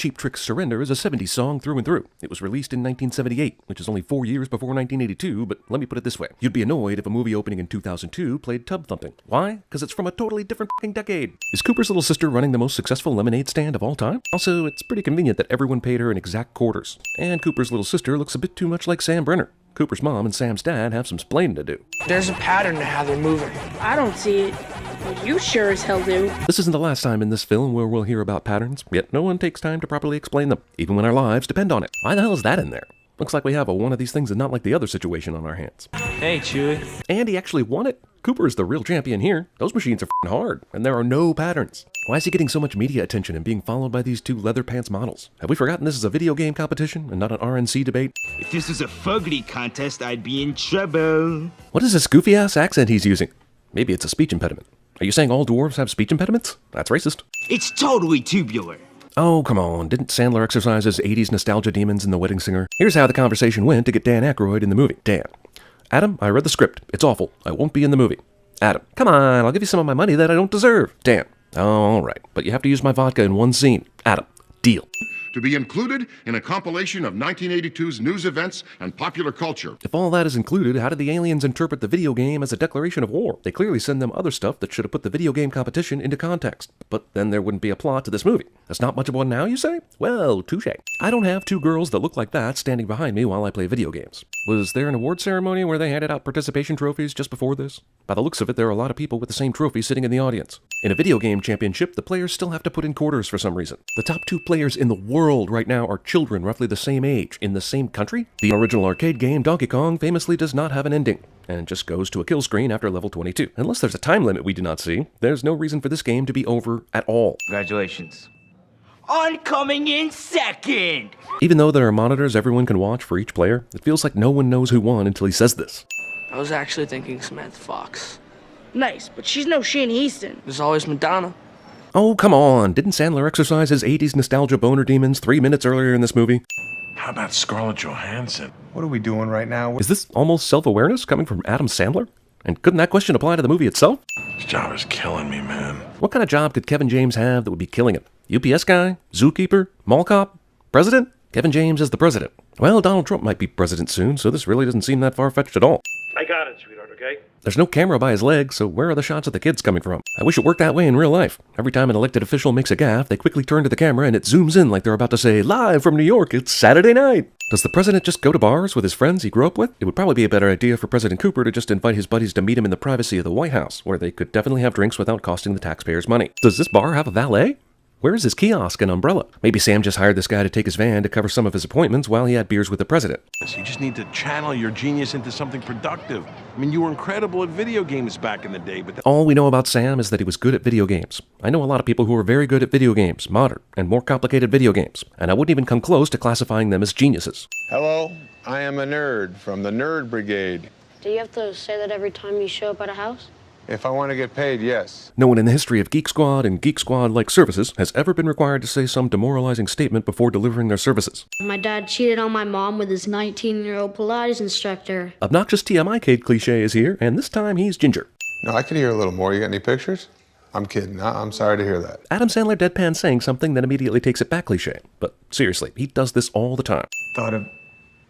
Cheap Trick's Surrender is a 70s song through and through. It was released in 1978, which is only 4 years before 1982, but let me put it this way. You'd be annoyed if a movie opening in 2002 played Tub Thumping. Why? Because it's from a totally different f***ing decade. Is Cooper's little sister running the most successful lemonade stand of all time? Also, it's pretty convenient that everyone paid her in exact quarters. And Cooper's little sister looks a bit too much like Sam Brenner. Cooper's mom and Sam's dad have some splaining to do. There's a pattern to how they're moving. I don't see it. Well, you sure as hell do. This isn't the last time in this film where we'll hear about patterns, yet no one takes time to properly explain them, even when our lives depend on it. Why the hell is that in there? Looks like we have a one of these things and not like the other situation on our hands. Hey, Chewie. And he actually won it. Cooper is the real champion here. Those machines are f***ing hard, and there are no patterns. Why is he getting so much media attention and being followed by these two leather pants models? Have we forgotten this is a video game competition and not an RNC debate? If this was a fugly contest, I'd be in trouble. What is this goofy-ass accent he's using? Maybe it's a speech impediment. Are you saying all dwarves have speech impediments? That's racist. It's totally tubular. Oh, come on. Didn't Sandler exercise his 80s nostalgia demons in The Wedding Singer? Here's how the conversation went to get Dan Aykroyd in the movie. Dan: Adam, I read the script. It's awful. I won't be in the movie. Adam: come on, I'll give you some of my money that I don't deserve. Dan: oh, all right, but you have to use my vodka in one scene. Adam: deal. To be included in a compilation of 1982's news events and popular culture. If all that is included, how did the aliens interpret the video game as a declaration of war? They clearly send them other stuff that should have put the video game competition into context. But then there wouldn't be a plot to this movie. That's not much of one now, you say? Well, touche. I don't have two girls that look like that standing behind me while I play video games. Was there an award ceremony where they handed out participation trophies just before this? By the looks of it, there are a lot of people with the same trophy sitting in the audience. In a video game championship, the players still have to put in quarters for some reason. The top two players in the world right now are children roughly the same age, in the same country. The original arcade game, Donkey Kong, famously does not have an ending, and just goes to a kill screen after level 22. Unless there's a time limit we do not see, there's no reason for this game to be over at all. Congratulations. On coming in second! Even though there are monitors everyone can watch for each player, it feels like no one knows who won until he says this. I was actually thinking Samantha Fox. Nice, but she's no Shane Easton. There's always Madonna. Oh, come on, didn't Sandler exercise his 80s nostalgia boner demons 3 minutes earlier in this movie? How about Scarlett Johansson? What are we doing right now? Is this almost self-awareness coming from Adam Sandler? And couldn't that question apply to the movie itself? This job is killing me, man. What kind of job could Kevin James have that would be killing him? UPS guy? Zookeeper? Mall cop? President? Kevin James is the president. Well, Donald Trump might be president soon, so this really doesn't seem that far-fetched at all. I got it, sweetheart, okay? There's no camera by his leg, so where are the shots of the kids coming from? I wish it worked that way in real life. Every time an elected official makes a gaffe, they quickly turn to the camera and it zooms in like they're about to say, live from New York, it's Saturday night. Does the president just go to bars with his friends he grew up with? It would probably be a better idea for President Cooper to just invite his buddies to meet him in the privacy of the White House, where they could definitely have drinks without costing the taxpayers money. Does this bar have a valet? Where is his kiosk and umbrella? Maybe Sam just hired this guy to take his van to cover some of his appointments while he had beers with the president. You just need to channel your genius into something productive. I mean, you were incredible at video games back in the day, but... All we know about Sam is that he was good at video games. I know a lot of people who are very good at video games, modern and more complicated video games, and I wouldn't even come close to classifying them as geniuses. Hello, I am a nerd from the Nerd Brigade. Do you have to say that every time you show up at a house? If I want to get paid, yes. No one in the history of Geek Squad and Geek Squad-like services has ever been required to say some demoralizing statement before delivering their services. My dad cheated on my mom with his 19-year-old Pilates instructor. Obnoxious TMI Kid cliche is here, and this time he's ginger. No, I could hear a little more. You got any pictures? I'm kidding. I'm sorry to hear that. Adam Sandler deadpan saying something that immediately takes it back cliche. But seriously, he does this all the time. Thought of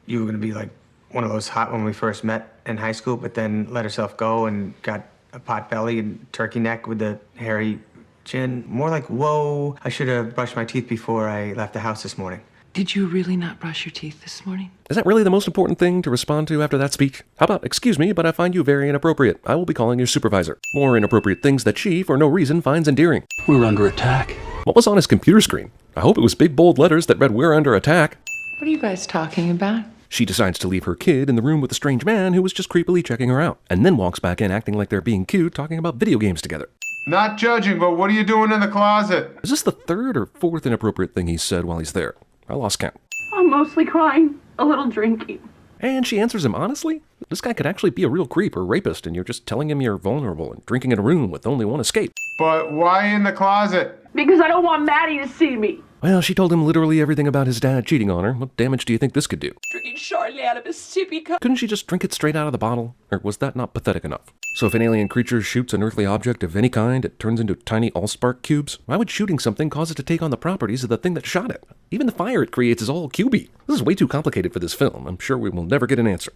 you were going to be like one of those hot when we first met in high school, but then let herself go and got a pot belly and turkey neck with the hairy chin. More like, whoa, I should have brushed my teeth before I left the house this morning. Did you really not brush your teeth this morning? Is that really the most important thing to respond to after that speech? How about, excuse me, but I find you very inappropriate. I will be calling your supervisor. More inappropriate things that she, for no reason, finds endearing. We're under attack. What was on his computer screen? I hope it was big bold letters that read, "We're under attack." What are you guys talking about? She decides to leave her kid in the room with a strange man who was just creepily checking her out, and then walks back in acting like they're being cute, talking about video games together. Not judging, but what are you doing in the closet? Is this the third or fourth inappropriate thing he said while he's there? I lost count. I'm mostly crying, a little drinking. And she answers him honestly? This guy could actually be a real creep or rapist, and you're just telling him you're vulnerable and drinking in a room with only one escape. But why in the closet? Because I don't want Maddie to see me. Well, she told him literally everything about his dad cheating on her. What damage do you think this could do? Drinking Chardonnay out of a sippy cup. Couldn't she just drink it straight out of the bottle? Or was that not pathetic enough? So if an alien creature shoots an earthly object of any kind, it turns into tiny allspark cubes? Why would shooting something cause it to take on the properties of the thing that shot it? Even the fire it creates is all cubey. This is way too complicated for this film. I'm sure we will never get an answer.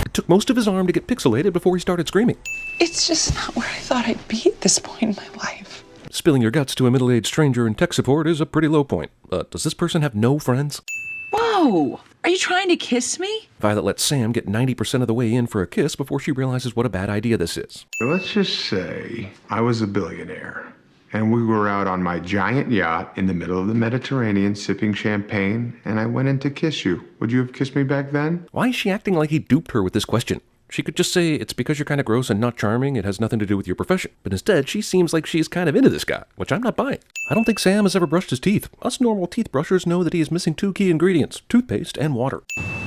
It took most of his arm to get pixelated before he started screaming. It's just not where I thought I'd be at this point in my life. Spilling your guts to a middle-aged stranger in tech support is a pretty low point. Does this person have no friends? Whoa! Are you trying to kiss me? Violet lets Sam get 90% of the way in for a kiss before she realizes what a bad idea this is. Let's just say I was a billionaire, and we were out on my giant yacht in the middle of the Mediterranean sipping champagne, and I went in to kiss you. Would you have kissed me back then? Why is she acting like he duped her with this question? She could just say, it's because you're kind of gross and not charming, it has nothing to do with your profession. But instead, she seems like she's kind of into this guy, which I'm not buying. I don't think Sam has ever brushed his teeth. Us normal teeth brushers know that he is missing 2 key ingredients, toothpaste and water.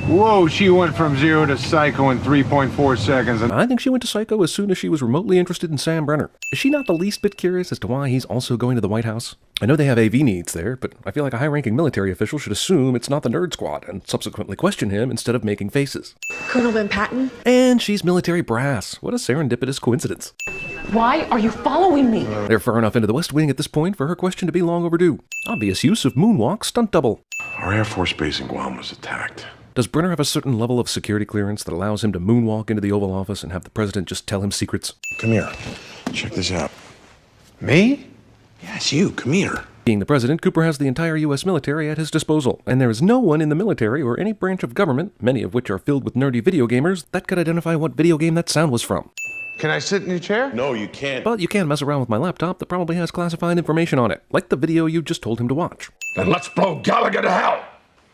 Whoa, she went from 0 to psycho in 3.4 seconds. I think she went to psycho as soon as she was remotely interested in Sam Brenner. Is she not the least bit curious as to why he's also going to the White House? I know they have AV needs there, but I feel like a high-ranking military official should assume it's not the nerd squad and subsequently question him instead of making faces. Colonel Van Patten? And she's military brass. What a serendipitous coincidence. Why are you following me? They're far enough into the West Wing at this point for her question to be long overdue. Obvious use of moonwalk stunt double. Our Air Force base in Guam was attacked. Does Brenner have a certain level of security clearance that allows him to moonwalk into the Oval Office and have the president just tell him secrets? Come here. Check this out. Me? Yes, you. Come here. Being the president, Cooper has the entire U.S. military at his disposal, and there is no one in the military or any branch of government, many of which are filled with nerdy video gamers, that could identify what video game that sound was from. Can I sit in your chair? No, you can't. But you can mess around with my laptop that probably has classified information on it, like the video you just told him to watch. Then let's blow Gallagher to hell.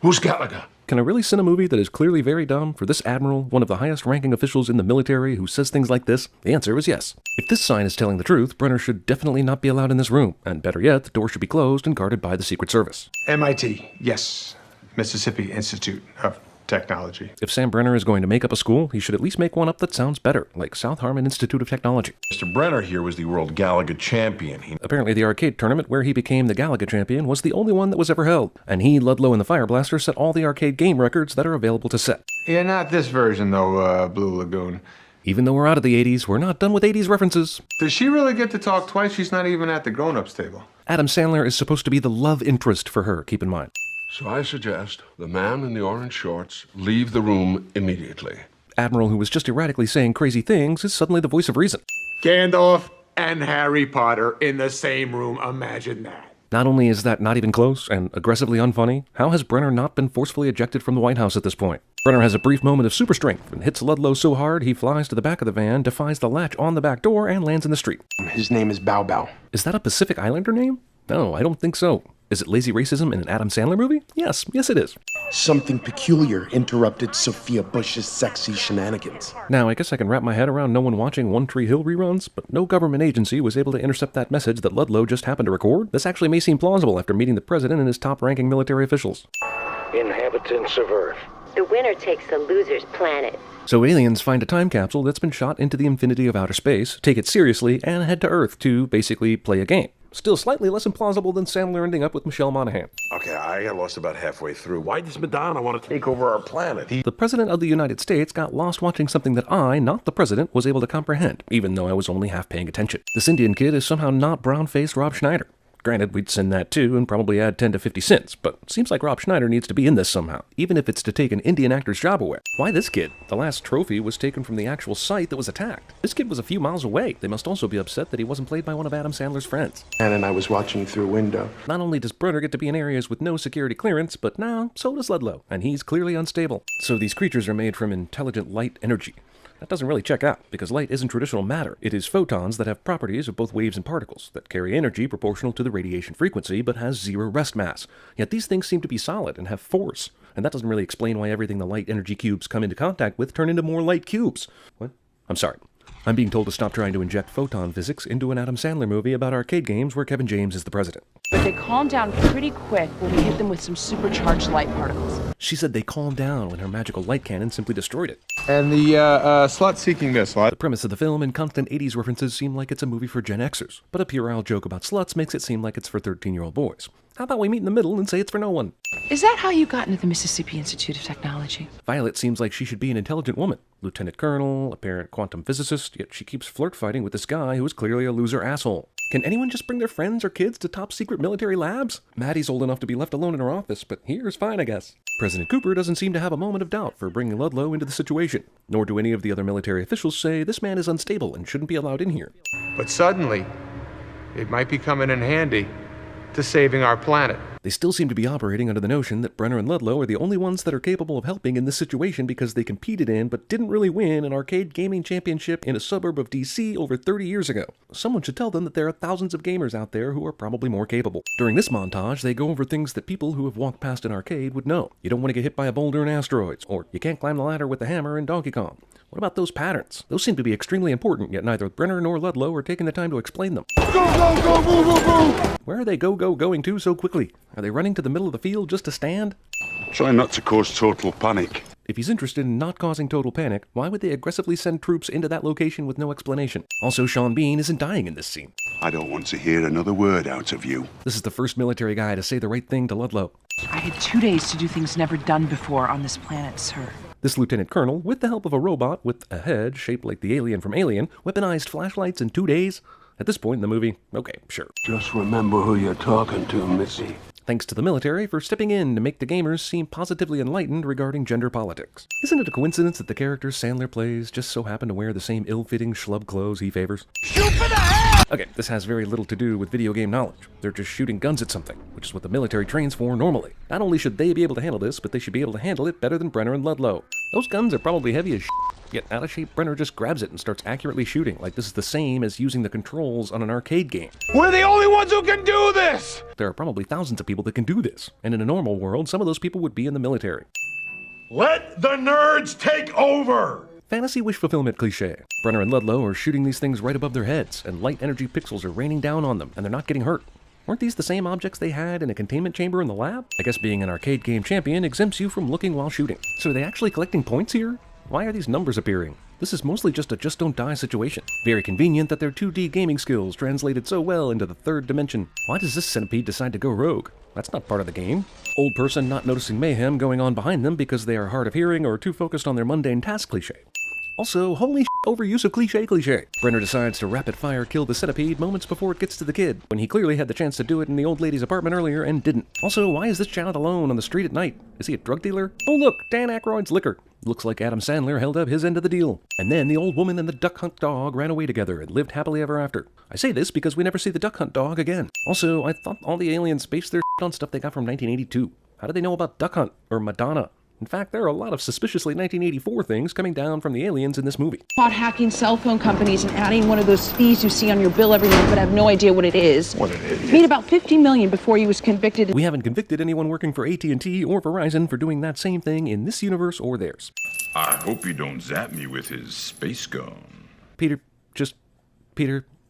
Who's Gallagher? Can I really send a movie that is clearly very dumb for this admiral, one of the highest-ranking officials in the military, who says things like this? The answer is yes. If this sign is telling the truth, Brenner should definitely not be allowed in this room, and better yet, the door should be closed and guarded by the Secret Service. MIT, yes. Mississippi Institute of Technology. If Sam Brenner is going to make up a school, he should at least make one up that sounds better, like South Harmon Institute of Technology. Mr. Brenner here was the world Gallagher champion. Apparently the arcade tournament where he became the Gallagher champion was the only one that was ever held, and he, Ludlow, and the Fire Blaster set all the arcade game records that are available to set. Yeah, not this version though, Blue Lagoon. Even though we're out of the 80s, we're not done with 80s references. Does she really get to talk twice? She's not even at the grown-ups table. Adam Sandler is supposed to be the love interest for her, keep in mind. So I suggest the man in the orange shorts leave the room immediately. Admiral, who was just erratically saying crazy things, is suddenly the voice of reason. Gandalf and Harry Potter in the same room. Imagine that. Not only is that not even close and aggressively unfunny, how has Brenner not been forcefully ejected from the White House at this point? Brenner has a brief moment of super strength and hits Ludlow so hard he flies to the back of the van, defies the latch on the back door, and lands in the street. His name is Bow Bow. Is that a Pacific Islander name? No, I don't think so. Is it lazy racism in an Adam Sandler movie? Yes it is. Something peculiar interrupted Sophia Bush's sexy shenanigans. Now, I guess I can wrap my head around no one watching One Tree Hill reruns, but no government agency was able to intercept that message that Ludlow just happened to record. This actually may seem plausible after meeting the president and his top-ranking military officials. Inhabitants of Earth. The winner takes the loser's planet. So aliens find a time capsule that's been shot into the infinity of outer space, take it seriously, and head to Earth to basically play a game. Still slightly less implausible than Sandler ending up with Michelle Monaghan. Okay, I got lost about halfway through. Why does Madonna want to take over our planet? The President of the United States got lost watching something that I, not the President, was able to comprehend, even though I was only half paying attention. This Indian kid is somehow not brown-faced Rob Schneider. Granted, we'd send that too and probably add 10 to 50 cents, but it seems like Rob Schneider needs to be in this somehow, even if it's to take an Indian actor's job away. Why this kid? The last trophy was taken from the actual site that was attacked. This kid was a few miles away. They must also be upset that he wasn't played by one of Adam Sandler's friends. And I was watching through a window. Not only does Brenner get to be in areas with no security clearance, but now so does Ludlow, and he's clearly unstable. So these creatures are made from intelligent light energy. That doesn't really check out, because light isn't traditional matter. It is photons that have properties of both waves and particles, that carry energy proportional to the radiation frequency, but has zero rest mass. Yet these things seem to be solid and have force, and that doesn't really explain why everything the light energy cubes come into contact with turn into more light cubes. What? I'm sorry. I'm being told to stop trying to inject photon physics into an Adam Sandler movie about arcade games where Kevin James is the president. But they calm down pretty quick when we hit them with some supercharged light particles. She said they calmed down when her magical light cannon simply destroyed it. And the slut-seeking missile. The premise of the film and constant 80s references seem like it's a movie for Gen Xers, but a puerile joke about sluts makes it seem like it's for 13-year-old boys. How about we meet in the middle and say it's for no one? Is that how you got into the Mississippi Institute of Technology? Violet seems like she should be an intelligent woman. Lieutenant colonel, apparent quantum physicist, yet she keeps flirt-fighting with this guy who is clearly a loser asshole. Can anyone just bring their friends or kids to top-secret military labs? Maddie's old enough to be left alone in her office, but here's fine, I guess. President Cooper doesn't seem to have a moment of doubt for bringing Ludlow into the situation, nor do any of the other military officials say this man is unstable and shouldn't be allowed in here. But suddenly, it might be coming in handy to saving our planet. They still seem to be operating under the notion that Brenner and Ludlow are the only ones that are capable of helping in this situation because they competed in but didn't really win an arcade gaming championship in a suburb of DC over 30 years ago. Someone should tell them that there are thousands of gamers out there who are probably more capable. During this montage, they go over things that people who have walked past an arcade would know. You don't want to get hit by a boulder in asteroids, or you can't climb the ladder with the hammer in Donkey Kong. What about those patterns? Those seem to be extremely important, yet neither Brenner nor Ludlow are taking the time to explain them. Go, go, go, move, move, move! Where are they going to so quickly? Are they running to the middle of the field just to stand? Try not to cause total panic. If he's interested in not causing total panic, why would they aggressively send troops into that location with no explanation? Also, Sean Bean isn't dying in this scene. I don't want to hear another word out of you. This is the first military guy to say the right thing to Ludlow. I had 2 days to do things never done before on this planet, sir. This lieutenant colonel, with the help of a robot with a head shaped like the alien from Alien, weaponized flashlights in 2 days? At this point in the movie, okay, sure. Just remember who you're talking to, Missy. Thanks to the military for stepping in to make the gamers seem positively enlightened regarding gender politics. Isn't it a coincidence that the characters Sandler plays just so happen to wear the same ill-fitting schlub clothes he favors? Shoot for the head! Okay, this has very little to do with video game knowledge. They're just shooting guns at something, which is what the military trains for normally. Not only should they be able to handle this, but they should be able to handle it better than Brenner and Ludlow. Those guns are probably heavy as shit. Yet out-of-shape Brenner just grabs it and starts accurately shooting, like this is the same as using the controls on an arcade game. We're the only ones who can do this! There are probably thousands of people that can do this, and in a normal world, some of those people would be in the military. Let the nerds take over! Fantasy wish fulfillment cliche. Brenner and Ludlow are shooting these things right above their heads, and light energy pixels are raining down on them, and they're not getting hurt. Weren't these the same objects they had in a containment chamber in the lab? I guess being an arcade game champion exempts you from looking while shooting. So are they actually collecting points here? Why are these numbers appearing? This is mostly just a just don't die situation. Very convenient that their 2D gaming skills translated so well into the third dimension. Why does this centipede decide to go rogue? That's not part of the game. Old person not noticing mayhem going on behind them because they are hard of hearing or too focused on their mundane task cliche. Also, holy overuse of cliche. Brenner decides to rapid-fire kill the centipede moments before it gets to the kid, when he clearly had the chance to do it in the old lady's apartment earlier and didn't. Also, why is this child alone on the street at night? Is he a drug dealer? Oh look, Dan Aykroyd's liquor. Looks like Adam Sandler held up his end of the deal. And then the old woman and the duck hunt dog ran away together and lived happily ever after. I say this because we never see the duck hunt dog again. Also, I thought all the aliens based their on stuff they got from 1982. How did they know about Duck Hunt or Madonna? In fact, there are a lot of suspiciously 1984 things coming down from the aliens in this movie. About hacking cell phone companies and adding one of those fees you see on your bill every month, but I have no idea what it is. What it is. Made about $50 million before he was convicted. We haven't convicted anyone working for AT&T or Verizon for doing that same thing in this universe or theirs. I hope you don't zap me with his space gun. Peter,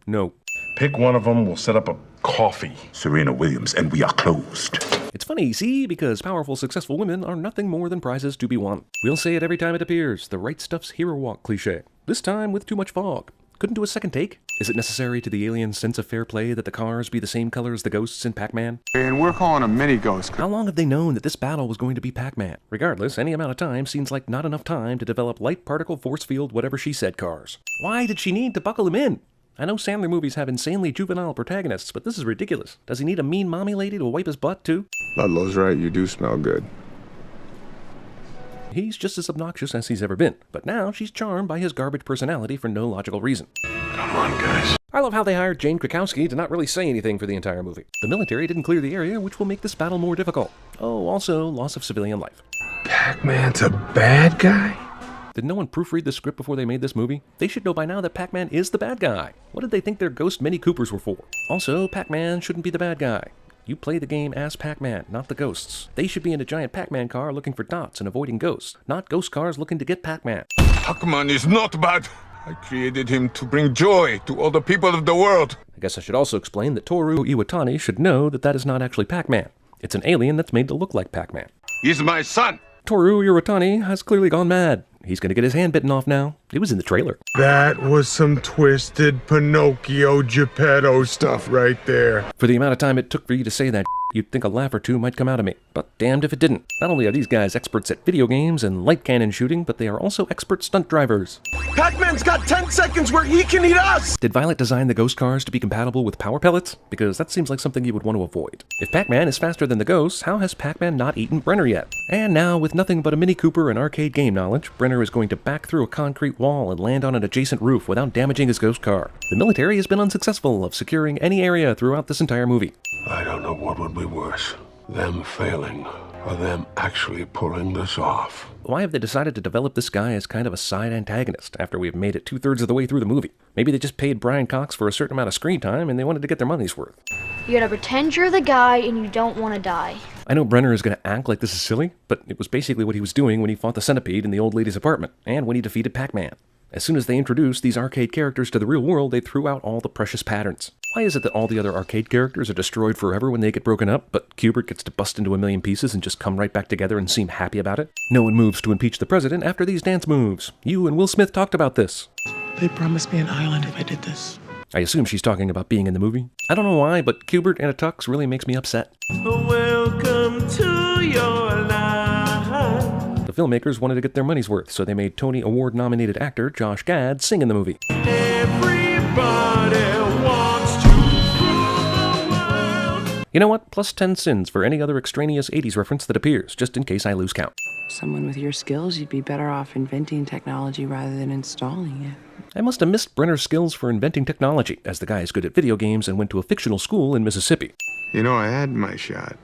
no. Pick one of them, we'll set up a coffee. Serena Williams, and we are closed. It's funny, see, because powerful, successful women are nothing more than prizes to be won. We'll say it every time it appears, the right stuff's hero walk cliche. This time with too much fog. Couldn't do a second take? Is it necessary to the alien sense of fair play that the cars be the same color as the ghosts in Pac-Man? And we're calling them mini-ghosts. How long have they known that this battle was going to be Pac-Man? Regardless, any amount of time seems like not enough time to develop light particle force field whatever she said cars. Why did she need to buckle him in? I know Sandler movies have insanely juvenile protagonists, but this is ridiculous. Does he need a mean mommy lady to wipe his butt too? Ludlow's right, you do smell good. He's just as obnoxious as he's ever been, but now she's charmed by his garbage personality for no logical reason. Come on, guys. I love how they hired Jane Krakowski to not really say anything for the entire movie. The military didn't clear the area, which will make this battle more difficult. Oh, also, loss of civilian life. Pac-Man's a bad guy? Did no one proofread the script before they made this movie? They should know by now that Pac-Man is the bad guy. What did they think their ghost Mini Coopers were for? Also, Pac-Man shouldn't be the bad guy. You play the game as Pac-Man, not the ghosts. They should be in a giant Pac-Man car looking for dots and avoiding ghosts, not ghost cars looking to get Pac-Man. Pac-Man is not bad. I created him to bring joy to all the people of the world. I guess I should also explain that Toru Iwatani should know that that is not actually Pac-Man. It's an alien that's made to look like Pac-Man. He's my son. Toru Iwatani has clearly gone mad. He's gonna get his hand bitten off now. It was in the trailer. That was some twisted Pinocchio Geppetto stuff right there. For the amount of time it took for you to say that, you'd think a laugh or two might come out of me. But damned if it didn't. Not only are these guys experts at video games and light cannon shooting, but they are also expert stunt drivers. Pac-Man's got 10 seconds where he can eat us! Did Violet design the ghost cars to be compatible with power pellets? Because that seems like something you would want to avoid. If Pac-Man is faster than the ghosts, how has Pac-Man not eaten Brenner yet? And now, with nothing but a Mini Cooper and arcade game knowledge, Brenner is going to back through a concrete wall and land on an adjacent roof without damaging his ghost car. The military has been unsuccessful of securing any area throughout this entire movie. I don't know what would be worse, them failing or them actually pulling this off. Why have they decided to develop this guy as kind of a side antagonist after we've made it 2/3 of the way through the movie? Maybe they just paid Brian Cox for a certain amount of screen time and they wanted to get their money's worth. You gotta pretend you're the guy and you don't want to die. I know Brenner is going to act like this is silly, but it was basically what he was doing when he fought the centipede in the old lady's apartment, and when he defeated Pac-Man. As soon as they introduced these arcade characters to the real world, they threw out all the precious patterns. Why is it that all the other arcade characters are destroyed forever when they get broken up, but Q*bert gets to bust into a million pieces and just come right back together and seem happy about it? No one moves to impeach the president after these dance moves. You and Will Smith talked about this. They promised me an island if I did this. I assume she's talking about being in the movie. I don't know why, but Q*bert in a tux really makes me upset. Welcome to your life. The filmmakers wanted to get their money's worth, so they made Tony Award-nominated actor Josh Gad sing in the movie. Everybody wants to rule the world. You know what? Plus 10 sins for any other extraneous 80s reference that appears, just in case I lose count. Someone with your skills, you'd be better off inventing technology rather than installing it. I must have missed Brenner's skills for inventing technology, as the guy is good at video games and went to a fictional school in Mississippi. You know, I had my shot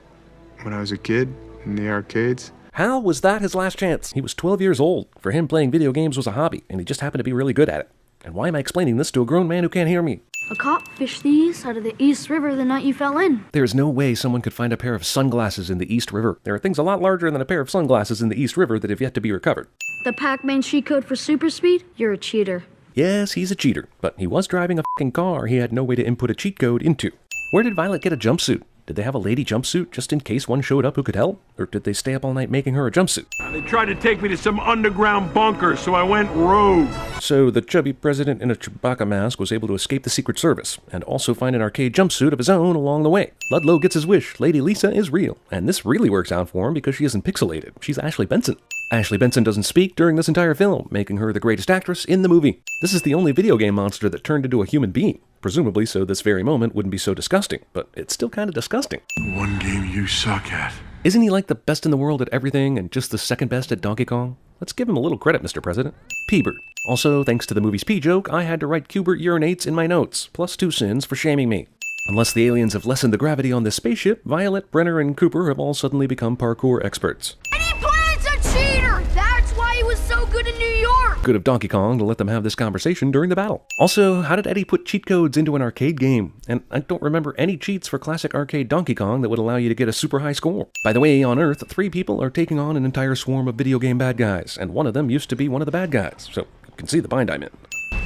when I was a kid in the arcades. How was that his last chance? He was 12 years old. For him, playing video games was a hobby, and he just happened to be really good at it. And why am I explaining this to a grown man who can't hear me? A cop fished the east side of the East River the night you fell in. There is no way someone could find a pair of sunglasses in the East River. There are things a lot larger than a pair of sunglasses in the East River that have yet to be recovered. The Pac-Man cheat code for super speed? You're a cheater. Yes, he's a cheater, but he was driving a f***ing car he had no way to input a cheat code into. Where did Violet get a jumpsuit? Did they have a lady jumpsuit just in case one showed up who could help? Or did they stay up all night making her a jumpsuit? They tried to take me to some underground bunker, so I went rogue. So the chubby president in a Chewbacca mask was able to escape the Secret Service, and also find an arcade jumpsuit of his own along the way. Ludlow gets his wish. Lady Lisa is real, and this really works out for him because she isn't pixelated. She's Ashley Benson. Ashley Benson doesn't speak during this entire film, making her the greatest actress in the movie. This is the only video game monster that turned into a human being. Presumably so this very moment wouldn't be so disgusting, but it's still kind of disgusting. One game you suck at. Isn't he like the best in the world at everything and just the second best at Donkey Kong? Let's give him a little credit, Mr. President. P-Bird. Also, thanks to the movie's P-joke, I had to write Q*bert urinates in my notes, plus 2 sins for shaming me. Unless the aliens have lessened the gravity on this spaceship, Violet, Brenner, and Cooper have all suddenly become parkour experts. Eddie Plan's a cheater! That's why he was so good in New York! Good of Donkey Kong to let them have this conversation during the battle. Also, how did Eddie put cheat codes into an arcade game? And I don't remember any cheats for classic arcade Donkey Kong that would allow you to get a super high score. By the way, on Earth, 3 people are taking on an entire swarm of video game bad guys, and one of them used to be one of the bad guys, so you can see the bind I'm in.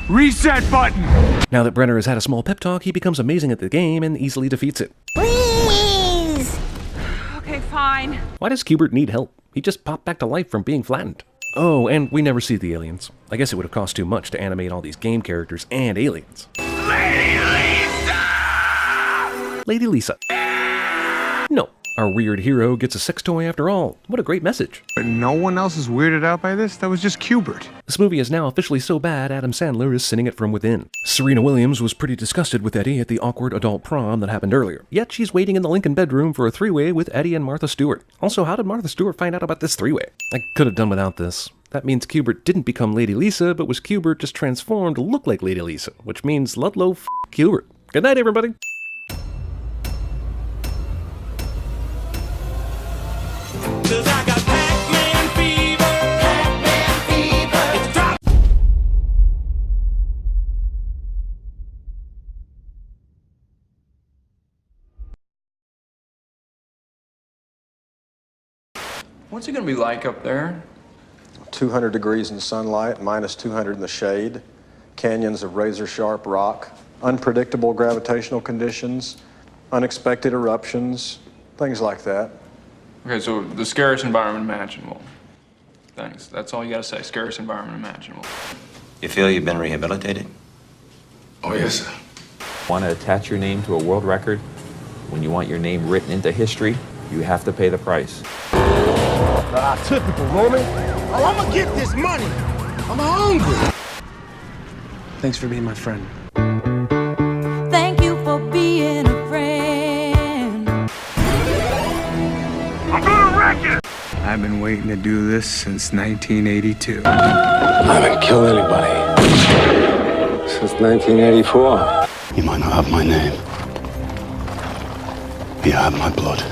Reset button! Now that Brenner has had a small pep talk, he becomes amazing at the game and easily defeats it. Please! Okay, fine. Why does Q*bert need help? He just popped back to life from being flattened. Oh, and we never see the aliens. I guess it would have cost too much to animate all these game characters and aliens. Lady Lisa! Lady Lisa. No, our weird hero gets a sex toy after all. What a great message. But no one else is weirded out by this? That was just Q*bert. This movie is now officially so bad, Adam Sandler is sending it from within. Serena Williams was pretty disgusted with Eddie at the awkward adult prom that happened earlier. Yet she's waiting in the Lincoln bedroom for a 3-way with Eddie and Martha Stewart. Also, how did Martha Stewart find out about this 3-way? I could have done without this. That means Q*bert didn't become Lady Lisa, but was Q*bert just transformed to look like Lady Lisa, which means Ludlow f*** Q*bert. Good night, everybody. Cause I got Pac-Man fever. Pac-Man fever. It's drop. What's it gonna be like up there? 200 degrees in sunlight, minus 200 in the shade, canyons of razor-sharp rock, unpredictable gravitational conditions, unexpected eruptions, things like that. Okay, so the scariest environment imaginable. Thanks. That's all you gotta say. Scariest environment imaginable. You feel you've been rehabilitated? Oh, yes, sir. Want to attach your name to a world record? When you want your name written into history, you have to pay the price. Typical, Roman. Oh, I'm gonna get this money. I'm hungry. Thanks for being my friend. Thank you for being a friend. I'm gonna wreck it. I've been waiting to do this since 1982. I haven't killed anybody since 1984. You might not have my name. You have my blood.